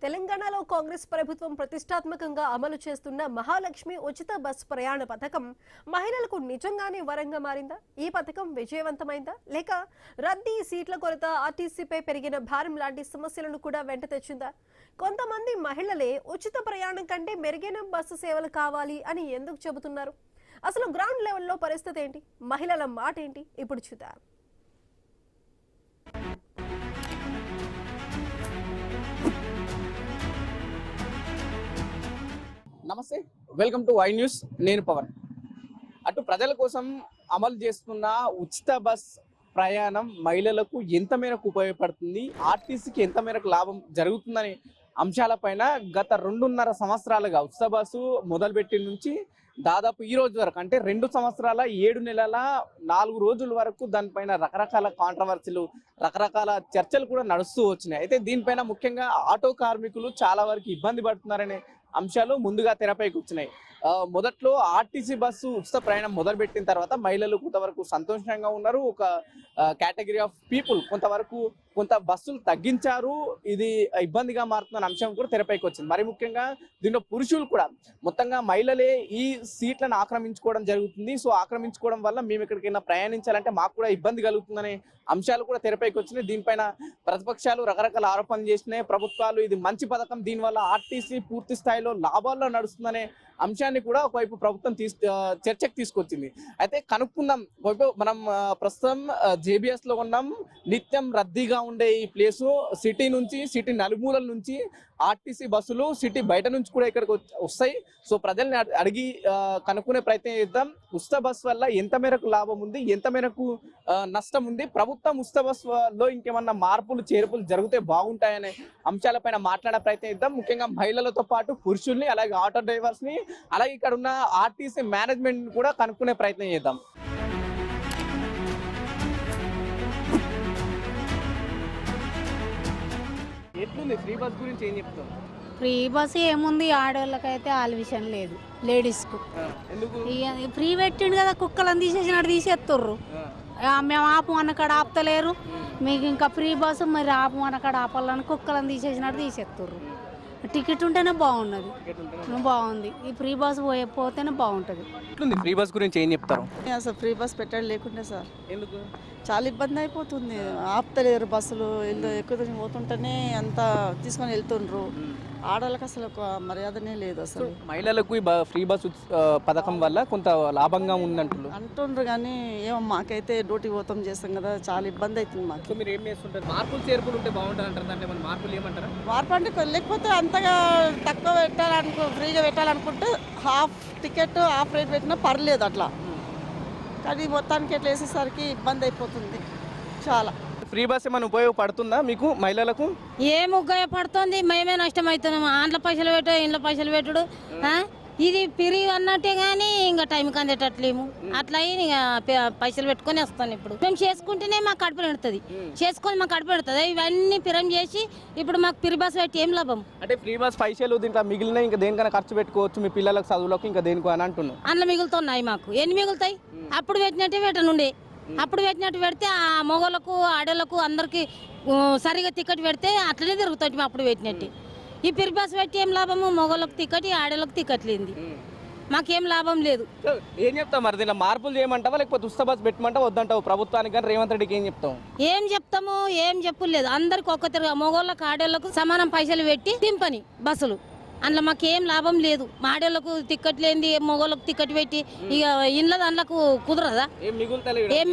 తెలంగాణలో కాంగ్రెస్ ప్రభుత్వం ప్రతిష్టాత్మకంగా అమలు చేస్తున్న మహాలక్ష్మి ఉచిత బస్ ప్రయాణ పథకం మహిళలకు నిజంగానే వరంగా మారిందా? ఈ పథకం విజయవంతమైందా లేక రద్దీ, సీట్ల కొరత, ఆర్టీసీపై పెరిగిన భారం లాంటి సమస్యలను కూడా వెంట తెచ్చిందా? కొంతమంది మహిళలే ఉచిత ప్రయాణం కంటే మెరుగైన బస్సు సేవలు కావాలి అని ఎందుకు చెబుతున్నారు? అసలు గ్రౌండ్ లెవెల్లో పరిస్థితి ఏంటి? మహిళల మాట ఏంటి? ఇప్పుడు చూద్దాం. నమస్తే, వెల్కమ్ టు వై న్యూస్. నేను పవన్. అటు ప్రజల కోసం అమలు చేస్తున్న ఉచిత బస్ ప్రయాణం మహిళలకు ఎంత మేరకు ఉపయోగపడుతుంది, ఆర్టీసీకి ఎంత మేరకు లాభం జరుగుతుందనే అంశాలపైన గత 2.5 సంవత్సరాలుగా ఉచిత బస్సు మొదలుపెట్టిన నుంచి దాదాపు ఈ రోజు వరకు, అంటే 2 సంవత్సరాల 7 నెలల 4 రోజుల వరకు దానిపైన రకరకాల కాంట్రవర్సీలు, రకరకాల చర్చలు కూడా నడుస్తూ వచ్చినాయి. అయితే దీనిపైన ముఖ్యంగా ఆటో కార్మికులు చాలా వరకు ఇబ్బంది పడుతున్నారనే అంశాలు ముందుగా తెరపైకి వచ్చినాయి. మొదట్లో ఆర్టీసీ బస్సు ఉచిత ప్రయాణం మొదలుపెట్టిన తర్వాత మహిళలు కొంతవరకు సంతోషంగా ఉన్నారు. ఒక కేటగిరీ ఆఫ్ పీపుల్ కొంత బస్సులు తగ్గించారు. ఇది ఇబ్బందిగా మారుతున్న అంశం కూడా తెరపైకి వచ్చింది. మరి ముఖ్యంగా దీనిలో పురుషులు కూడా మొత్తంగా మహిళలే ఈ సీట్లను ఆక్రమించుకోవడం జరుగుతుంది. సో ఆక్రమించుకోవడం వల్ల మేము ఎక్కడికైనా ప్రయాణించాలంటే మాకు కూడా ఇబ్బంది కలుగుతుందనే అంశాలు కూడా తెరపైకి వచ్చినాయి. దీనిపైన ప్రతిపక్షాలు రకరకాల ఆరోపణలు చేసినాయి. ప్రభుత్వాలు ఇది మంచి పథకం, దీనివల్ల ఆర్టీసీ పూర్తి స్థాయిలో లాభాల్లో నడుస్తుందనే అంశాన్ని కూడా ఒకవైపు ప్రభుత్వం చర్చకు తీసుకొచ్చింది. అయితే కనుక్కుందాం. మనం ప్రస్తుతం జేబీఎస్ లో ఉన్నాం. నిత్యం రద్దీగా ఉండే ఈ ప్లేసు సిటీ నలుమూలల నుంచి ఆర్టీసీ బస్సులు సిటీ బయట నుంచి కూడా ఇక్కడికి వస్తాయి. సో ప్రజల్ని అడిగి కనుక్కునే ప్రయత్నం చేద్దాం. ఉచిత బస్ వల్ల ఎంత మేరకు లాభం ఉంది, ఎంత మేరకు నష్టం ఉంది, ప్రభుత్వం ఉచిత బస్ లో ఇంకేమన్నా మార్పులు చేర్పులు జరిగితే బాగుంటాయనే అంశాలపైన మాట్లాడే ప్రయత్నం చేద్దాం. ముఖ్యంగా మహిళలతో పాటు పురుషుల్ని, అలాగే ఆటో డ్రైవర్స్ ని, అలాగే ఇక్కడ ఉన్న ఆర్టీసీ మేనేజ్మెంట్ కూడా కనుక్కునే ప్రయత్నం చేద్దాం. ఎట్లుంది ఫ్రీ బస్ గురించి ఏం చెప్తాం? ఫ్రీ బస్ ఏముంది, ఆడవాళ్ళకైతే ఆల్విషన్ లేదు, లేడీస్కు. ఫ్రీ పెట్టిండు కదా, కుక్కలను తీసేసినట్టు తీసేస్తుర్రు. మేము ఆపు అన్నకాడ ఆపుతలేరు, మీకు ఇంకా ఫ్రీ బస్సు మరి ఆపు అన్నకాడ ఆపాలని కుక్కలను తీసేసినట్టు తీసేస్తుర్రు. టికెట్ ఉంటేనే బాగున్నది, బాగుంది. ఈ ఫ్రీ బస్ పోతేనే బాగుంటుంది. ఫ్రీ బస్ గురించి ఏం చెప్తారు? అసలు ఫ్రీ బస్ పెట్టడం లేకుంటే సార్ ఎందుకు చాలా ఇబ్బంది అయిపోతుంది. ఆపుతలేరు బస్సులు, ఎక్కువ దూరం పోతుంటేనే అంతా తీసుకొని వెళ్తుండ్రు. ఆడవాళ్ళకి అసలు ఒక మర్యాదనే లేదు. అసలు మహిళలకు ఫ్రీ బస్ పథకం వల్ల కొంత లాభంగా అంటుండ్రు కానీ ఏమో మాకైతే డ్యూటీ పోతాం చేస్తాం కదా, చాలా ఇబ్బంది అవుతుంది మాకు. మీరు ఏం చేస్తుంటారు? మార్పులు చేర్పులు ఉంటే బాగుంటుంది అంటారు. అంటే మన మార్పులు ఏమంటారా? మార్పు అంటే లేకపోతే అంతగా తక్కువ ఫ్రీగా పెట్టాలనుకుంటే హాఫ్ టికెట్ హాఫ్ రేట్ పెట్టినా పర్లేదు అట్లా. కానీ మొత్తానికి ఎట్లా వేసేసరికి ఇబ్బంది అయిపోతుంది చాలా. ఫ్రీ బస్ ఏమైనా ఉపయోగపడుతుందా మీకు మహిళలకు? ఏం ఉపయోగపడుతుంది? మేమే నష్టం అవుతున్నాం. ఆండ్ల పైసలు పెట్టు, ఇంట్లో పైసలు పెట్టుడు. ఇది ఫ్రీ అన్నట్టే కానీ ఇంకా టైంకి అందేటట్లేము. అట్లా పైసలు పెట్టుకొని వస్తాను. ఇప్పుడు మేము చేసుకుంటేనే మాకు కడుపు పెడుతుంది, చేసుకొని మాకు కడుపు పెడుతుంది. ఇవన్నీ పిరం చేసి ఇప్పుడు మాకు ఫ్రీ బస్ పెట్టి ఏం లాభం? అంటే ఫ్రీ బస్ పైసలు దీంట్లో మిగిలిన ఇంకా దేనికైనా ఖర్చు పెట్టుకోవచ్చు, మీ పిల్లలకు చదువులకు ఇంకా దేనికో అని అంటున్నాను. అందులో మిగులుతున్నాయి. మాకు ఎన్ని మిగులుతాయి? అప్పుడు పెట్టినట్టే పెట్టనుండే. అప్పుడు పెట్టినట్టు పెడితే ఆ మొగోళ్ళకు, ఆడోళ్ళకు అందరికి సరిగా టికెట్ పెడితే అట్లనే తిరుగుతాయి. అప్పుడు పెట్టినట్టు ఈ ఫ్రీ బస్ పెట్టి ఏం లాభము? మొగోళ్ళకు టికెట్, ఆడోళ్ళకు టికెట్ లేనిది మాకేం లాభం లేదు. ఏం చెప్తావు మరి? దీనిలో మార్పులు చేయమంటావా లేకపోతే ఉచిత బస్ పెట్టమంటావా వద్దంటావు ప్రభుత్వానికి? కానీ రేవంత్ రెడ్డికి ఏం చెప్తావు? ఏం చెప్తాము? ఏం చెప్పులేదు. అందరికి ఒక్క తిరుగు, మొగోళ్ళకు ఆడోళ్ళకు సమానం పైసలు పెట్టి దింపని బస్సులు. అందులో మాకేం లాభం లేదు. ఆడోళ్ళకు టికెట్ లేనిది మొగోళ్ళకు టికెట్ పెట్టి ఇక ఇంట్లో దాంట్లకు కుదరదా? ఏం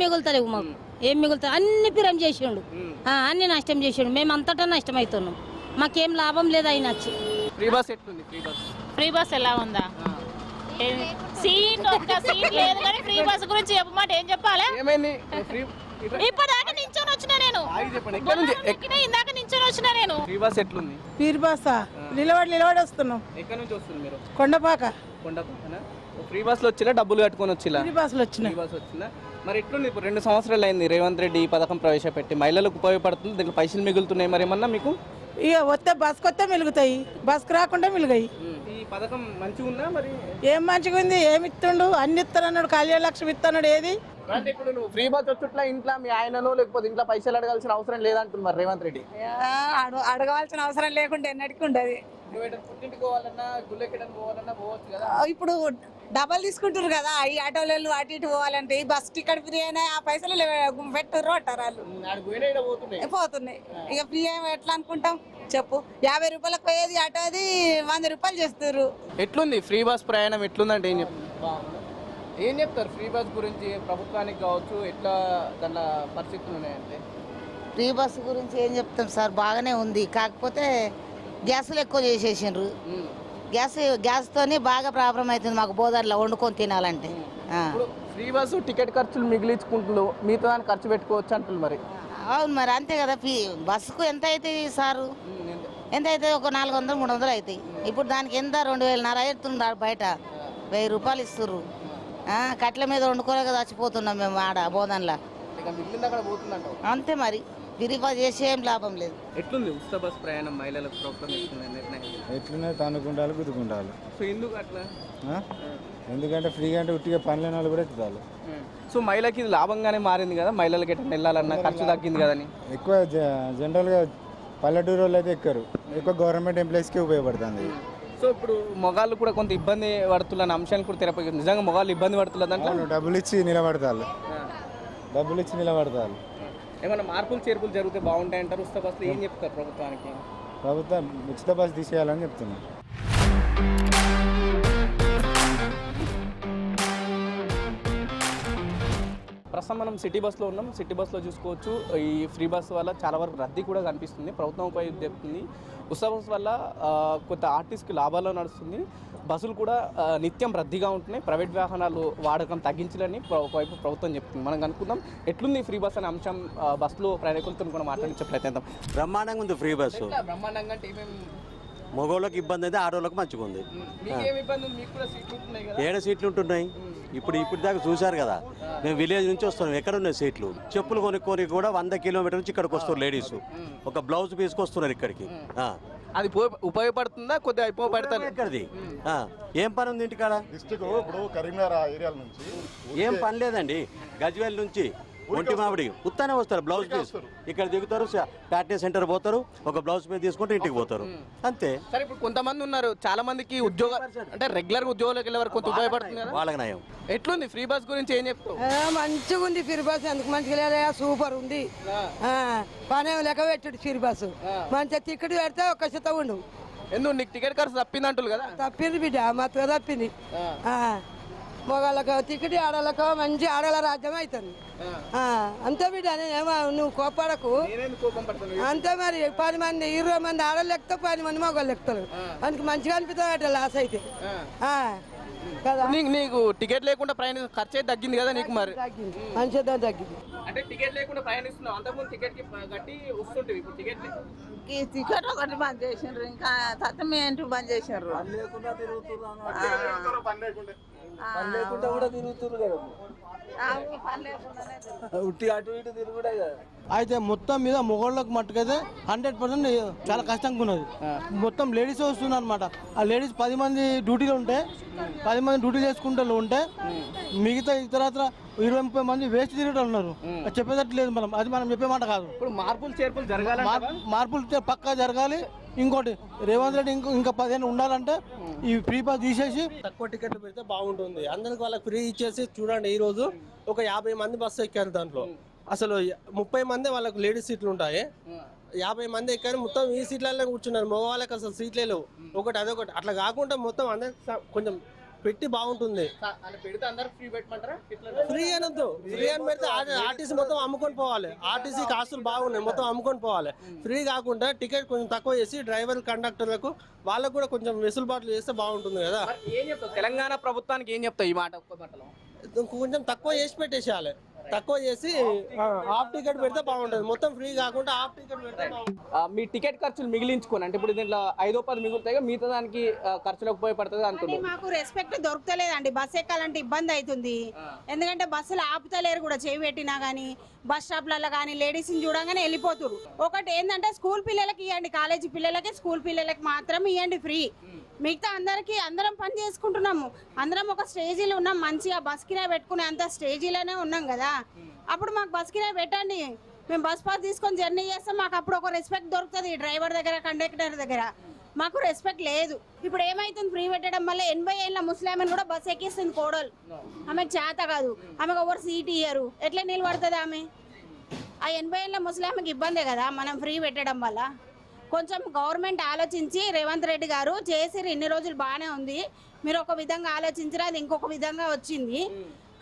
మిగులుతలేవు మాకు, ఏం మిగులుతా. అన్ని పిరం చేసిండు, అన్ని నష్టం చేసిండు. మేము అంతటా నష్టం అవుతున్నాం. మాకేం లాభం లేదు. అయినా ఫ్రీ బస్ ఎట్లుంది? ఫ్రీ బస్ ఎలా ఉందా? ఒక్క సీట్ లేదు కానీ ఫ్రీ బస్ గురించి చెప్పమాట ఏం చెప్పాలి? ఇప్పటిదాకా నించొని వచ్చినా నేను, ఇందాక నించొని వచ్చినా నేను. ఫ్రీ బస్ ఎట్లుంది? ఫ్రీ బస్ నిలబడి వస్తున్నాం. ఎక్కడి నుంచి వస్తుంది మీరు? కొండపాక. ఫ్రీ బస్ లో వచ్చినా డబ్బులు కట్టుకొని వచ్చినా? ఫ్రీ బస్ వచ్చినా. మరి ఎట్లుంది? ఇప్పుడు 2 సంవత్సరాలు అయింది రేవంత్ రెడ్డి ఈ పథకం ప్రవేశపెట్టి. మహిళలకు ఉపయోగపడుతుంది, దీంట్లో పైసలు మిగులుతున్నాయి. మరి ఏమన్నా మీకు? ఇక వస్తే బస్కి వస్తే మిలుగుతాయి, బస్కి రాకుండా మిలుగాయి. ఈ పథకం మంచిగా ఉందా? మరి ఏం మంచిగా ఉంది? ఏమి ఇస్తుండు? అన్ని ఇస్తానన్నాడు, కళ్యాణ లక్ష్మి ఇస్తున్నాడు. ఏది అంటే ఇప్పుడు నువ్వు ఫ్రీ బస్ వచ్చుట్లా ఇంట్లో మీ ఆయననో లేకపోతే ఇంట్లో పైసలు అడగాల్సిన అవసరం లేదంటున్నారు రేవంత్ రెడ్డి. అడగవలసిన అవసరం లేకుండా ఎన్నటికి ఉండదు. నువ్వు ఎక్కడ పుట్టింటికి పోవాలన్నా గుళ్ళెక్కడానికి పోవాలన్నా పోవచ్చు కదా. ఇప్పుడు డబల్ తీసుకుంటారు కదా, ఈ ఆటోలు అటు ఇటు పోవాలంటే ఈ బస్ టికెట్ ఫ్రీ అయినా ఆ పైసలు పెట్టుర్రు అంటారు వాళ్ళు. ఆడికి పోయినా ఇక్కడ పోతున్నాయి. పోతున్నాయి ఇక ఫ్రీ ఎట్లా అనుకుంటాం చెప్పు. 50 రూపాయలకు పోయేది ఆటో అది 100 రూపాయలు చేస్తారు. ఎట్లుంది ఫ్రీ బస్ ప్రయాణం ఎట్లుందంటే ఏం చెప్తారు ఫ్రీ బస్ గురించి? ప్రభుత్వానికి కావచ్చు ఎట్లా దాని పరిస్థితులు ఉన్నాయంటే? ఫ్రీ బస్సు గురించి ఏం చెప్తాం సార్, బాగానే ఉంది. కాకపోతే గ్యాసులు ఎక్కువ చేసేసిండ్రు. గ్యాస్తోని బాగా ప్రాబ్లం అవుతుంది మాకు బోధనలో వండుకొని తినాలంటే. ఇప్పుడు ఫ్రీ బస్సు టికెట్ ఖర్చులు మిగిలించుకుంటున్నారు, మిగతా దాన్ని ఖర్చు పెట్టుకోవచ్చు అంటున్నారు మరి. అవును మరి అంతే కదా. బస్సుకు ఎంత అవుతాయి సారు? ఎంత అవుతాయి? ఒక 400-300 అవుతాయి. ఇప్పుడు దానికి ఎంత 2,500 అవుతుంది బయట. 1000 రూపాయలు ఇస్తుర్రు. కట్ల మీద వండుకోలేక చచ్చిపోతున్నాం మేము ఆడ బోధనలో. అంతే మరి ఫ్రీ బస్ చేసి ఏం లాభం లేదు. ఎట్లుంది ఉచిత బస్ ప్రయాణం మహిళలకు ప్రభుత్వం ఎట్లున్నాయి? తనుకుంటారు గుద్దుకుంటారు. సో ఎందుకు అట్లా? ఎందుకంటే ఫ్రీగా అంటే ఉట్టిగా పనులు వాళ్ళు కూడా ఎత్తుతారు. సో మహిళకి ఇది లాభంగానే మారింది కదా, మహిళలకి ఎట్లా వెళ్ళాలన్నా ఖర్చు తగ్గింది కదని. ఎక్కువ జనరల్గా పల్లెటూరు వాళ్ళు అయితే ఎక్కరు, ఎక్కువ గవర్నమెంట్ ఎంప్లాయీస్కి ఉపయోగపడుతుంది. సో ఇప్పుడు మొగాళ్ళు కూడా కొంత ఇబ్బంది పడుతున్న అంశాన్ని కూడా తెరపై నిజంగా మొగాళ్ళు ఇబ్బంది పడుతున్నదంటే డబ్బులు ఇచ్చి నిలబడతారు. ఏమైనా మార్పులు చేర్పులు జరిగితే బాగుంటాయంటారు. ఉచిత బస్సులు ఏం చెప్తారు ప్రభుత్వానికి? ప్రభుత్వం ఉచిత బస్సు తీసేయాలని చెప్తున్నారు. ప్రస్తుతం మనం సిటీ బస్సులో ఉన్నాం. సిటీ బస్సులో చూసుకోవచ్చు ఈ ఫ్రీ బస్ వల్ల చాలా వరకు రద్దీ కూడా కనిపిస్తుంది. ప్రభుత్వం ఉపయోగం చెప్తుంది. ఉచిత బస్సు వల్ల కొంత ఆర్టీసీకి లాభాల్లో నడుస్తుంది. బస్సులు కూడా నిత్యం రద్దీగా ఉంటున్నాయి. ప్రైవేట్ వాహనాలు వాడకం తగ్గించాలని ఒకవైపు ప్రభుత్వం చెప్తుంది. మనం అనుకుందాం ఎట్లుంది ఫ్రీ బస్ అనే అంశం. బస్సులో ప్రయాణికులతో కూడా మాట్లాడించే ప్రయత్నం. బ్రహ్మాండంగా ఉంది ఫ్రీ బస్సు. బ్రహ్మాండంగా అంటే మగవాళ్ళకి ఇబ్బంది అయితే ఆడవాళ్ళకి మంచిగా ఉంది. 7 సీట్లు ఉంటున్నాయి. ఇప్పుడు దాకా చూశారు కదా, మేము విలేజ్ నుంచి వస్తున్నాం. ఎక్కడ ఉన్నాయి సీట్లు? చెప్పులు కొనుక్కొని కూడా 100 కిలోమీటర్ నుంచి ఇక్కడికి వస్తారు లేడీస్. ఒక బ్లౌజ్ తీసుకొస్తున్నారు ఇక్కడికి. అది ఉపయోగపడుతుందా? కొద్దిగా ఉపయోగపడుతుంది. ఎక్కడిది ఏం పని ఉంది ఇంటికాడ? ఇప్పుడు కరీంనగర్ ఏరియా నుంచి ఏం పని లేదండి. గజ్వేల్ నుంచి ఒంటి మామిడి ఉత్తానే వస్తారు. బ్లౌజ్ పీస్ ఇక్కడ దిగుతారు, ప్యాటర్న్ సెంటర్ పోతారు, ఒక బ్లౌజ్ పీస్ తీసుకుంటే ఇంటికి పోతారు అంతే. సరే ఇప్పుడు కొంతమంది ఉన్నారు, చాలా మందికి ఉద్యోగం అంటే రెగ్యులర్ ఉద్యోగాలకు వెళ్ళే వరకు కొంత ఉపయోగపడుతుంది కదా, వాళ్ళకి నయం. ఎట్లుంది ఫ్రీ బస్ గురించి ఏం చెప్తావు? మంచిగా ఉంది ఫ్రీ బస్. ఎందుకు మంచిగా లేదా? సూపర్ ఉంది. పని లెక్క పెట్టాడు ఫ్రీ బస్సు. మంచిగా టికెట్ పెడితే ఒక్క శాతం ఉండు. ఎందుకు నీకు టికెట్ ఖర్చు తప్పింది అంటులు కదా? తప్పింది బిడ్డ, మత్తుగా తప్పింది. మగవాళ్ళకు టికెట్, ఆడవాళ్ళకు మంచి ఆడవాళ్ళ రాజ్యం అవుతుంది. అంతే బిడ్డ, నేనేమో నువ్వు కోపడకు. అంతే మరి 10 మంది 20 మంది ఆడవాళ్ళు ఎక్కుతారు, 10 మంది మగవాళ్ళు ఎక్కుతారు. అందుకు మంచిగా అనిపిస్తుంది లాస్ అయితే కదా. నీకు టికెట్ లేకుండా ప్రయాణించ ఖర్చు అయితే తగ్గింది కదా నీకు? మరి తగ్గింది, మంచిగా తగ్గింది. అంటే టికెట్ లేకుండా ప్రయాణిస్తున్నావు, అంతకుముందు టికెట్ కి కట్టి వస్తుంటుంది, ఇప్పుడు టికెట్ టికెట్ ఒకటి బంద్ చేసిండ్రు, ఇంకా తత్తం ఏంటి బంద్ చేసిండ్రు. అయితే మొత్తం మీద మొగోళ్ళకి మట్టుకైతే 100% చాలా కష్టంగా ఉన్నది. మొత్తం లేడీస్ వస్తున్నారు అనమాట. ఆ లేడీస్ 10 మంది డ్యూటీలు ఉంటే 10 మంది డ్యూటీ చేసుకుంటూ ఉంటే మిగతా ఇతరత్ర 20-30 మంది వేస్ట్ తిరిగి ఉన్నారు. చెప్పేటట్టు లేదు మనం, అది మనం చెప్పే మాట కాదు. ఇప్పుడు మార్పులు చేర్పులు జరగాలి, మార్పులు పక్కా జరగాలి. ఇంకోటి రేవంత్ రెడ్డి ఇంకా 10 ఏళ్ళు ఉండాలంటే ఈ ఫ్రీ పాస్ తీసేసి తక్కువ టికెట్లు పెడితే బాగుంటుంది. అందరికి వాళ్ళకి ఫ్రీ ఇచ్చేసి చూడండి, ఈ రోజు ఒక 50 మంది బస్సు ఎక్కారు. దాంట్లో అసలు 30 మంది వాళ్ళకు లేడీస్ సీట్లు ఉంటాయి. 50 మంది ఎక్కారు, మొత్తం ఈ సీట్లలో కూర్చున్నారు. మగవాళ్ళకి అసలు సీట్లే లేవు. ఒకటి అదొకటి అట్లా కాకుండా మొత్తం అందరికి కొంచెం పెట్టి బాగుంటుంది. ఫ్రీ అనొద్దు, ఫ్రీ అని పెడితే ఆర్టీసీ మొత్తం అమ్ముకొని పోవాలి. ఆర్టీసీ కాసులు బాగున్నాయి, మొత్తం అమ్ముకొని పోవాలి. ఫ్రీ కాకుండా టికెట్ కొంచెం తక్కువ చేసి డ్రైవర్ కండక్టర్లకు వాళ్ళకు కూడా కొంచెం వెసులుబాట్లు చేస్తే బాగుంటుంది కదా. తెలంగాణ ప్రభుత్వానికి ఏం చెప్తావు ఈ మాట? కొంచెం తక్కువ చేసి పెట్టేసేయాలి. తక్కువ చేసి హాఫ్ టికెట్ పెడితే బాగుంటుంది. మొత్తం ఫ్రీ కాకుండా హాఫ్ టికెట్ పెడితే బాగుంటుంది. మీ టికెట్ ఖర్చులు మిగిలించుకోండి అంటే ఇప్పుడు దీంట్లో 5-10 మిగులుతాయి, మిగతా దానికి ఖర్చులకు ఉపయోగపడుతుంది అంటుంది. మాకు రెస్పెక్ట్ దొరుకుతలేదండి. బస్సు ఎక్కాలంటే ఇబ్బంది అవుతుంది. ఎందుకంటే బస్సులు ఆపుతలేరు కూడా, చేయి పెట్టినా కానీ బస్ స్టాప్లలో కానీ లేడీస్ని చూడగానే వెళ్ళిపోతురు. ఒకటి ఏంటంటే స్కూల్ పిల్లలకి ఇవ్వండి, కాలేజీ పిల్లలకి, స్కూల్ పిల్లలకి మాత్రం ఇవ్వండి ఫ్రీ. మిగతా అందరం పని చేసుకుంటున్నాము, అందరం ఒక స్టేజీలో ఉన్నాం, మంచిగా బస్ కిరాయి పెట్టుకునే అంత స్టేజీలోనే ఉన్నాం కదా. అప్పుడు మాకు బస్ కిరాయి పెట్టండి, మేము బస్ పాస్ తీసుకొని జర్నీ చేస్తాం. మాకు అప్పుడు ఒక రెస్పెక్ట్ దొరుకుతుంది డ్రైవర్ దగ్గర, కండక్టర్ దగ్గర. మాకు రెస్పెక్ట్ లేదు. ఇప్పుడు ఏమైతుంది, ఫ్రీ పెట్టడం వల్ల 80 ఏళ్ళ ముస్లింని కూడా బస్ ఎక్కిస్తుంది కోడలు. ఆమెకు చేత కాదు, ఆమెకు ఎవరు సీట్ ఇయ్యరు, ఎట్లా నిలబడుతుంది ఆమె? ఆ 80 ఏళ్ళ ముస్లింకి ఇబ్బందే కదా మనం ఫ్రీ పెట్టడం వల్ల. కొంచెం గవర్నమెంట్ ఆలోచించి, రేవంత్ రెడ్డి గారు చేసిరు ఇన్ని రోజులు బాగానే ఉంది, మీరు ఒక విధంగా ఆలోచించరు, అది ఇంకొక విధంగా వచ్చింది.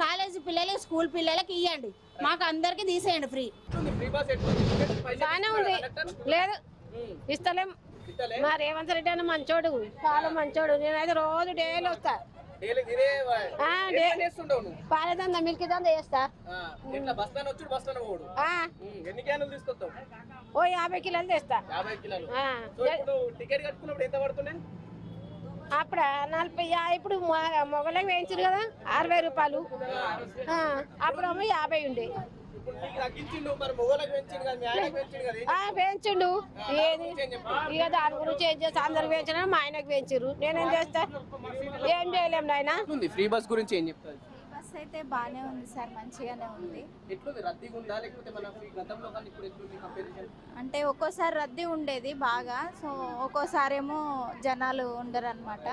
కాలేజీ పిల్లలకి, స్కూల్ పిల్లలకి ఇవ్వండి, మాకు అందరికి తీసేయండి ఫ్రీ. బాగానే ఉంది. లేదు ఇస్తలేం. మా రేవంత్ రెడ్డి అన్న మంచోడు, చాలా మంచోడు. నేనైతే రోజు డైలీ వస్తా, పాలేదందా మిల్క్ దందా చేస్తా. ఓ 50 కిలోలు తెస్తా. అప్పుడు 40, ఇప్పుడు మొగలకు వేయించారు కదా 60 రూపాయలు, అప్పుడు 50 ఉండే పెంచుండు. ఏది ఇక దాని గురించి ఏం చేస్తా, అందరికి పెంచిన మా ఆయనకు పెంచారు, నేనేం చేస్తా, ఏం చేయలేము నాయన. ఫ్రీ బస్ గురించి ఏం చెప్తారు? బస్ అయితే బాగానే ఉంది సార్, మంచిగానే ఉంది. అంటే ఒక్కోసారి రద్దీ ఉండేది బాగా, సో ఒక్కోసారి ఏమో జనాలు ఉండరు అనమాట.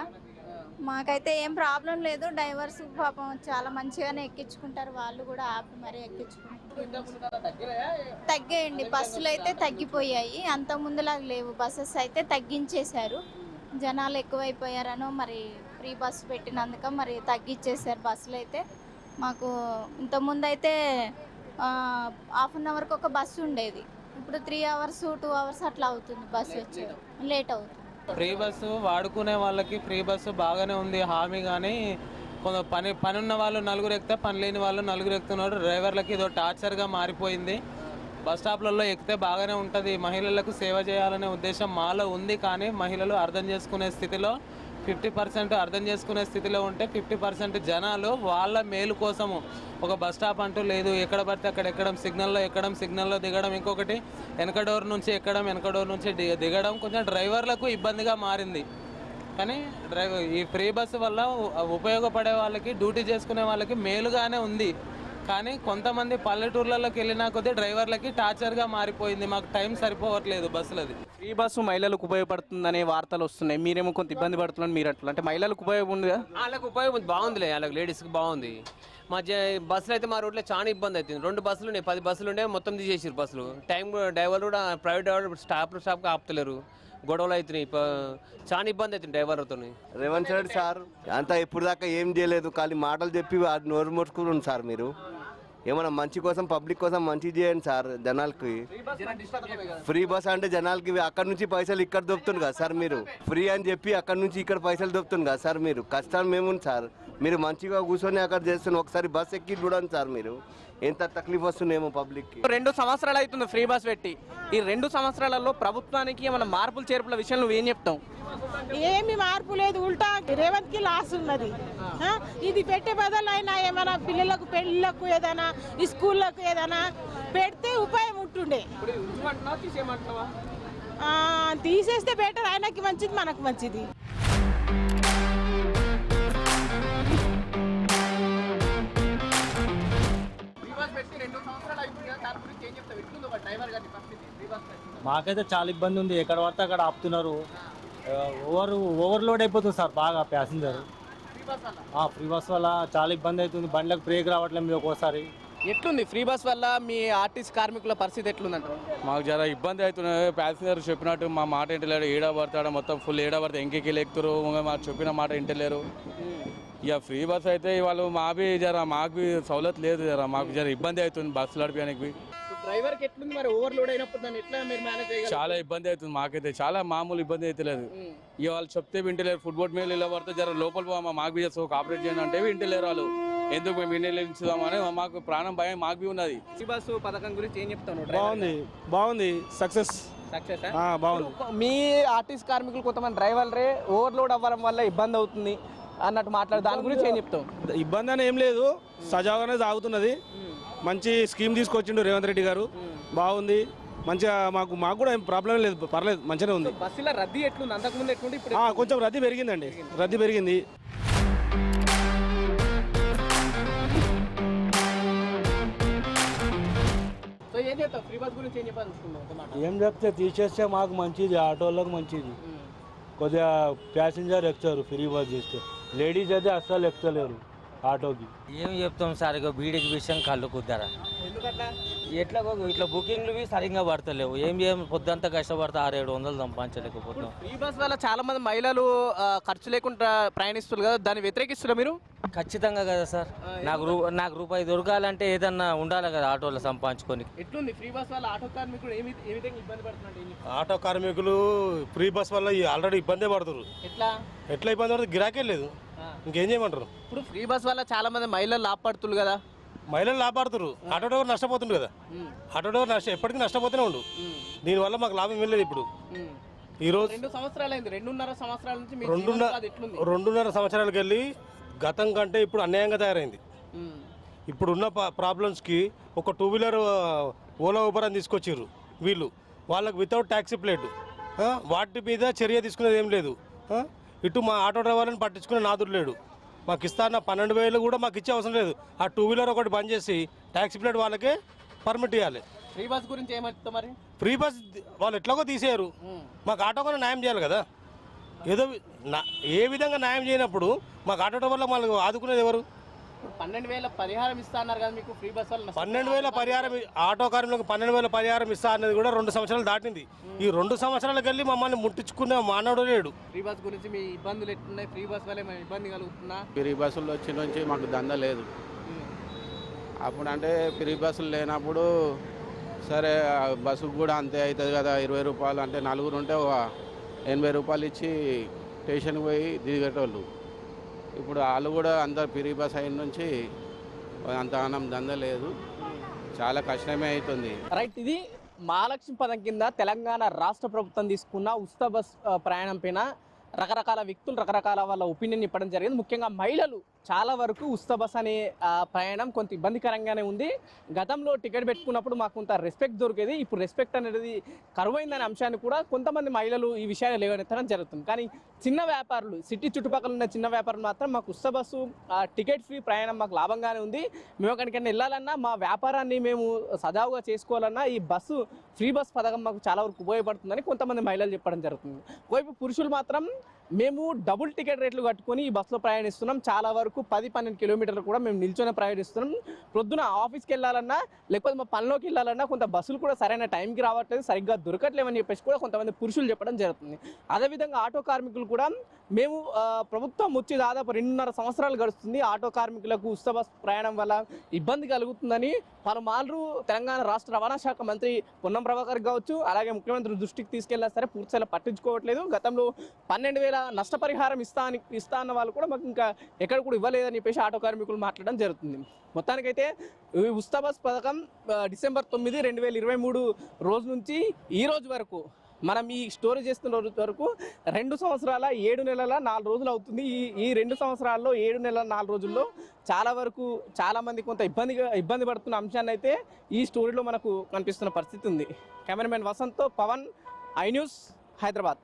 మాకైతే ఏం ప్రాబ్లం లేదు, డ్రైవర్స్ పాపం చాలా మంచిగానే ఎక్కించుకుంటారు, వాళ్ళు కూడా ఆపి మరీ ఎక్కించుకుంటారు. తగ్గాయండి, బస్సులు అయితే తగ్గిపోయాయి, అంత ముందులా లేవు. బస్సెస్ అయితే తగ్గించేశారు, జనాలు ఎక్కువైపోయారనో మరి ఫ్రీ బస్సు పెట్టినందుక మరి తగ్గించేశారు బస్సులు అయితే. మాకు ఇంతకుముందు అయితే హాఫ్ అన్ అవర్కి ఒక బస్సు ఉండేది, ఇప్పుడు 3 అవర్స్ 2 అవర్స్ అట్లా అవుతుంది బస్సు వచ్చి, లేట్ అవుతుంది. ఫ్రీ బస్సు వాడుకునే వాళ్ళకి ఫ్రీ బస్సు బాగానే ఉంది హామీ, కానీ కొంత పని ఉన్న వాళ్ళు 4 ఎక్కితే పని లేని వాళ్ళు 4 ఎక్కుతున్నారు. డ్రైవర్లకి ఇదో టార్చర్గా మారిపోయింది. బస్ స్టాప్లలో ఎక్కితే బాగానే ఉంటుంది, మహిళలకు సేవ చేయాలనే ఉద్దేశం మాలో ఉంది, కానీ మహిళలు అర్థం చేసుకునే స్థితిలో 50% అర్థం చేసుకునే స్థితిలో ఉంటే 50% జనాలు వాళ్ళ మేలు కోసము ఒక బస్ స్టాప్ అంటూ లేదు, ఎక్కడ పడితే అక్కడ ఎక్కడం, సిగ్నల్లో దిగడం, ఇంకొకటి వెనక డోర్ నుంచి ఎక్కడం, వెనక డోర్ నుంచి దిగడం కొంచెం డ్రైవర్లకు ఇబ్బందిగా మారింది. కానీ ఈ ఫ్రీ బస్సు వల్ల ఉపయోగపడే వాళ్ళకి, డ్యూటీ చేసుకునే వాళ్ళకి మేలుగానే ఉంది, కానీ కొంతమంది పల్లెటూర్లలోకి వెళ్ళినా కొద్దీ డ్రైవర్లకి టార్చర్గా మారిపోయింది. మాకు టైం సరిపోవట్లేదు బస్సులది. ఫ్రీ బస్సు మహిళలకు ఉపయోగపడుతుందనే వార్తలు వస్తున్నాయి, మీరేమో కొంత ఇబ్బంది పడుతున్నారు మీరు అట్లా. అంటే మహిళలకు ఉపయోగం ఉందిగా? వాళ్ళకి ఉపయోగం బాగుందిలే, వాళ్ళకి లేడీస్కి బాగుంది. మా బస్సులు అయితే మా రోడ్లో చాలా ఇబ్బంది అవుతుంది. 2 బస్సులు ఉన్నాయి, 10 బస్సులు ఉండే మొత్తం తీసేసారు బస్సులు. టైం డ్రైవర్లు కూడా ప్రైవేట్ డ్రైవర్ స్టాప్కి ఆపుతలేరు, గొడవలు అవుతున్నాయి, చాలా ఇబ్బంది అవుతుంది డ్రైవర్లతో. రేవంత్ రెడ్డి సార్ అంతా ఇప్పుడు దాకా ఏం చేయలేదు, ఖాళీ మాటలు చెప్పి నోరు మూసుకున్నాను సార్. మీరు ఏమన్నా మంచి కోసం, పబ్లిక్ కోసం మంచి చేయండి సార్. జనాలకి ఫ్రీ బస్ అంటే జనాలకి అక్కడ నుంచి పైసలు ఇక్కడ దొరుకుతుంది కదా సార్. మీరు ఫ్రీ అని చెప్పి అక్కడ నుంచి ఇక్కడ పైసలు దొరుకుతుంది కదా సార్. మీరు కష్టాలు మేముంది సార్, మీరు మంచిగా కూర్చొని అక్కడ చేస్తున్న ఒకసారి బస్ ఎక్కి చూడండి సార్, మీరు ఎంత తక్లీఫ్ వస్తుందేమో పబ్లిక్కి. 2 సంవత్సరాలు అవుతుంది ఫ్రీ బస్ పెట్టి. ఈ 2 సంవత్సరాలలో ప్రభుత్వానికి ఏమైనా మార్పులు చేర్పుల విషయంలో నువ్వేం చెప్తావు? ఏమి మార్పు లేదు, ఉల్టా రేవంత్కి లాస్ ఉన్నది. ఇది పెట్టే బదులు అయినా ఏమైనా పిల్లలకు, పెళ్ళిళ్ళకు, ఏదైనా స్కూళ్ళకు ఏదైనా పెడితే ఉపాయం ఉంటుండే. తీసేస్తే బెటర్, ఆయనకి మంచిది, మనకు మంచిది. మాకైతే చాలా ఇబ్బంది ఉంది, ఎక్కడ పడితే అక్కడ ఆపుతున్నారు, ఓవర్లోడ్ అయిపోతుంది సార్ బాగా ప్యాసింజర్. ఫ్రీ బస్ వల్ల చాలా ఇబ్బంది అవుతుంది, బండ్లకు బ్రేక్ రావట్లేదు. మీరు ఒక్కోసారి ఎట్లుంది ఫ్రీ బస్ వల్ల మీ ఆర్టీసీ కార్మికుల పరిస్థితి ఎట్లుందంట? మాకు చాలా ఇబ్బంది అవుతున్నాయి. ప్యాసింజర్ చెప్పినట్టు మా మాట ఇంటలేడు, ఏడా పడతాడు మొత్తం ఫుల్, ఏడా పడితే ఎంకెక్కి ఎక్కుతారు, మాకు చెప్పిన మాట ఇంటలేరు. ఇక ఫ్రీ బస్ అయితే వాళ్ళు మాకు సౌలత్ లేదు, మాకు ఇబ్బంది అవుతుంది బస్సు నడిపడానికి. డ్రైవర్కి ఎట్లుంది మరి, ఓవర్లోడ్ అయినప్పుడు దాన్ని ఎట్లా మీరు మేనేజ్ చేయగలరు? చాలా ఇబ్బంది అవుతుంది మాకైతే, చాలా మామూలు ఇబ్బంది అయితే లేదు. ఇక వాళ్ళు చెప్తే వింటలేరు, ఫుట్బాల్ మీద ఇలా పడితే లోపల మాకు బి చేస్తాం, ఆపరేట్ చేయండి అంటే వింటలేరు వాళ్ళు. ఎందుకు మేము ఇంటించుదామని మాకు ప్రాణం భయం మాకు ఉన్నది. ఫ్రీ బస్సు పథకం గురించి ఏం చెప్తాను? బాగుంది, సక్సెస్ బాగుంది. మీ ఆర్టీసీ కార్మికులు కొంతమంది డ్రైవర్లే ఓవర్లోడ్ అవ్వడం వల్ల ఇబ్బంది అవుతుంది అన్నట్టు మాట్లాడు, దాని గురించి ఏం చెప్తాం? ఇబ్బంది అని ఏం లేదు, సజావుగానే సాగుతున్నది. మంచి స్కీమ్ తీసుకొచ్చిండు రేవంత్ రెడ్డి గారు, బాగుంది. మంచిగా మాకు కూడా ఏం ప్రాబ్లం లేదు, పర్లేదు, మంచిగానే ఉంది. బస్సులో రద్దీ ఎట్లుంది, అంతకుముందు ఎట్లుంది, ఇప్పుడు కొంచెం రద్దీ పెరిగిందండి, రద్దీ పెరిగింది. సో ఏం చెప్తావు ఫ్రీ బస్ గురించి, ఏం చెప్పాలనుకుంటున్నావు? ఏం చెప్తే తీసేస్తే మాకు మంచిది, ఆటోలకు మంచిది. కొద్దిగా ప్యాసింజర్ ఎక్కుతారు ఫ్రీ బస్ చేస్తే, లేడీస్ అయితే అస్సలు ఎక్కుతలేరు ఆటోకి. ఏం చెప్తాం సార్, ఇక బీడికి విషయం కళ్ళు కుద్దారా, ఎట్లా ఇట్లా బుకింగ్లు సరిగ్గా పడతలేవు. ఏం పొద్దంతా కష్టపడతా 600-700 సంపాదించలేకపోతున్నాం. ఫ్రీ బస్ వల్ల చాలా మంది మహిళలు ఖర్చు లేకుండా ప్రయాణిస్తున్నారు కదా, దాన్ని వ్యతిరేకిస్తున్నారు మీరు? ఖచ్చితంగా కదా సార్, నాకు రూపాయి దొరకాలంటే ఏదన్నా ఉండాలి కదా ఆటోలో సంపాదించుకొని. ఎట్లుంది ఫ్రీ బస్ వల్ల ఆటో కార్మికులు ఏ విధంగా ఇబ్బంది పడుతున్నారు? ఆటో కార్మికులు ఫ్రీ బస్ వల్ల ఆల్రెడీ ఇబ్బందే పడుతున్నారు. ఎట్లా ఇబ్బంది పడుతుంది, గిరాకే లేదు, ఇంకేం చేయమంటారు? ఇప్పుడు ఫ్రీ బస్ వల్ల చాలా మంది మహిళలు లాభపడుతున్నారు కదా, మహిళలు లాభపడుతున్నారు, ఆటో డ్రైవర్ నష్టపోతుంది కదా, ఆటో డ్రైవర్ ఎప్పటికీ నష్టపోతూనే ఉండు. దీనివల్ల మాకు లాభం ఏం లేదు. ఇప్పుడు ఈరోజు 2 సంవత్సరాలు అయింది, 2.5 సంవత్సరాల నుంచి మీ 2.5 సంవత్సరాలకు వెళ్ళి గతం కంటే ఇప్పుడు అన్యాయంగా తయారైంది. ఇప్పుడున్న ప్రాబ్లమ్స్కి ఒక 2 వీలర్ ఓలా ఊబర్ అని తీసుకొచ్చారు వీళ్ళు, వాళ్ళకి వితౌట్ ట్యాక్సీ ప్లేట్, వాటి మీద చర్య తీసుకునేది ఏం లేదు. ఇటు మా ఆటో డ్రైవర్లను పట్టించుకునే నాదుడు లేడు. మాకు ఇస్తాన్న 12,000 కూడా మాకు ఇచ్చే అవసరం లేదు. ఆ 2 వీలర్ ఒకటి బంద్ చేసి ట్యాక్సీ ప్లేట్ వాళ్ళకే పర్మిట్ ఇవ్వాలి. ఫ్రీ బస్ గురించి ఏమవుతుంది మరి? ఫ్రీ బస్ వాళ్ళు ఎట్లాగో తీసేయరు, మాకు ఆటో కూడా న్యాయం చేయాలి కదా. ఏదో ఏ విధంగా న్యాయం చేయనప్పుడు మాకు ఆటో డ్రైవర్లో వాళ్ళకి ఆదుకునేది ఎవరు? 12,000 పరిహారం ఇస్తా అన్నారు కదా మీకు ఫ్రీ బస్ వల్ల. 12,000 పరిహారం, ఆటో కార్మికులకు 12,000 పరిహారం ఇస్తా అన్నది కూడా 2 సంవత్సరాలు దాటింది. ఈ 2 సంవత్సరాలకు వెళ్ళి మమ్మల్ని ముట్టించుకునే మానవుడు లేడు. ఫ్రీ బస్ గురించి మీ ఇబ్బందులు ఎట్లున్నాయి? ఫ్రీ బస్ వల్ల ఏమైనా ఇబ్బంది కలుగుతుందా? ఫ్రీ బస్సులు వచ్చి నుంచి మాకు దందా లేదు. అప్పుడు అంటే ఫ్రీ బస్సులు లేనప్పుడు సరే బస్సుకు కూడా అంతే అవుతుంది కదా, 20 రూపాయలు అంటే 4 ఉంటే 80 రూపాయలు ఇచ్చి స్టేషన్కి పోయి దిగేటోళ్ళు. ఇప్పుడు వాళ్ళు కూడా అందరు ఫ్రీ బస్ అయిన నుంచి అంత ఆనం దంద లేదు, చాలా కష్టమే అవుతుంది. రైట్, ఇది మహాలక్ష్మి పథకం కింద తెలంగాణ రాష్ట్ర ప్రభుత్వం తీసుకున్న ఉచిత బస్ ప్రయాణం పైన రకరకాల వ్యక్తులు రకరకాల వాళ్ళ ఒపీనియన్ ఇవ్వడం జరిగింది. ముఖ్యంగా మహిళలు చాలా వరకు ఉచిత బస్ అనే ప్రయాణం కొంత ఇబ్బందికరంగానే ఉంది. గతంలో టికెట్ పెట్టుకున్నప్పుడు మాకు కొంత రెస్పెక్ట్ దొరికేది, ఇప్పుడు రెస్పెక్ట్ అనేది కరువైందనే అంశాన్ని కూడా కొంతమంది మహిళలు ఈ విషయాన్ని లేవనెత్తడం జరుగుతుంది. కానీ చిన్న వ్యాపారులు, సిటీ చుట్టుపక్కల ఉన్న చిన్న వ్యాపారులు మాత్రం మాకు ఉచిత బస్సు టికెట్ ఫ్రీ ప్రయాణం మాకు లాభంగానే ఉంది, మేము ఎక్కడికైనా వెళ్ళాలన్నా మా వ్యాపారాన్ని మేము సజావుగా చేసుకోవాలన్నా ఈ బస్సు ఫ్రీ బస్ పథకం మాకు చాలా వరకు ఉపయోగపడుతుందని కొంతమంది మహిళలు చెప్పడం జరుగుతుంది. ఒకవైపు పురుషులు మాత్రం మేము డబుల్ టికెట్ రేట్లు కట్టుకొని ఈ బస్సులో ప్రయాణిస్తున్నాం, చాలా వరకు 10-12 కిలోమీటర్లు కూడా మేము నిల్చొని ప్రయాణిస్తున్నాం. ప్రొద్దున ఆఫీస్కి వెళ్ళాలన్నా లేకపోతే మా పనిలోకి వెళ్ళాలన్నా కొంత బస్సులు కూడా సరైన టైంకి రావట్లేదు, సరిగ్గా దొరకట్లేమని చెప్పేసి కూడా కొంతమంది పురుషులు చెప్పడం జరుగుతుంది. అదేవిధంగా ఆటో కార్మికులు కూడా మేము ప్రభుత్వం వచ్చి దాదాపు 2.5 సంవత్సరాలు గడుస్తుంది, ఆటో కార్మికులకు ఉచిత బస్ ప్రయాణం వల్ల ఇబ్బంది కలుగుతుందని పలుమార్లు తెలంగాణ రాష్ట్ర రవాణా శాఖ మంత్రి పొన్నం ప్రభాకర్ కావచ్చు, అలాగే ముఖ్యమంత్రి దృష్టికి తీసుకెళ్ళినా సరే పూర్తిగా పట్టించుకోవట్లేదు. గతంలో 12,000 నష్టపరిహారం ఇస్తా అన్న వాళ్ళు కూడా మాకు ఇంకా ఎక్కడ కూడా ఇవ్వలేదని చెప్పేసి ఆటో కార్మికులు మాట్లాడడం జరుగుతుంది. మొత్తానికైతే ఈ ఉచిత బస్ పథకం డిసెంబర్ 9, 2023 రోజు నుంచి ఈ రోజు వరకు మనం ఈ స్టోరీ చేస్తున్న రోజు వరకు 2 సంవత్సరాల 7 నెలల 4 రోజులు అవుతుంది. ఈ 2 సంవత్సరాల్లో 7 నెలల 4 రోజుల్లో చాలా వరకు చాలామంది కొంత ఇబ్బంది పడుతున్న అంశాన్ని అయితే ఈ స్టోరీలో మనకు కనిపిస్తున్న పరిస్థితి ఉంది. కెమెరామెన్ వసంత్తో పవన్, ఐ న్యూస్, హైదరాబాద్.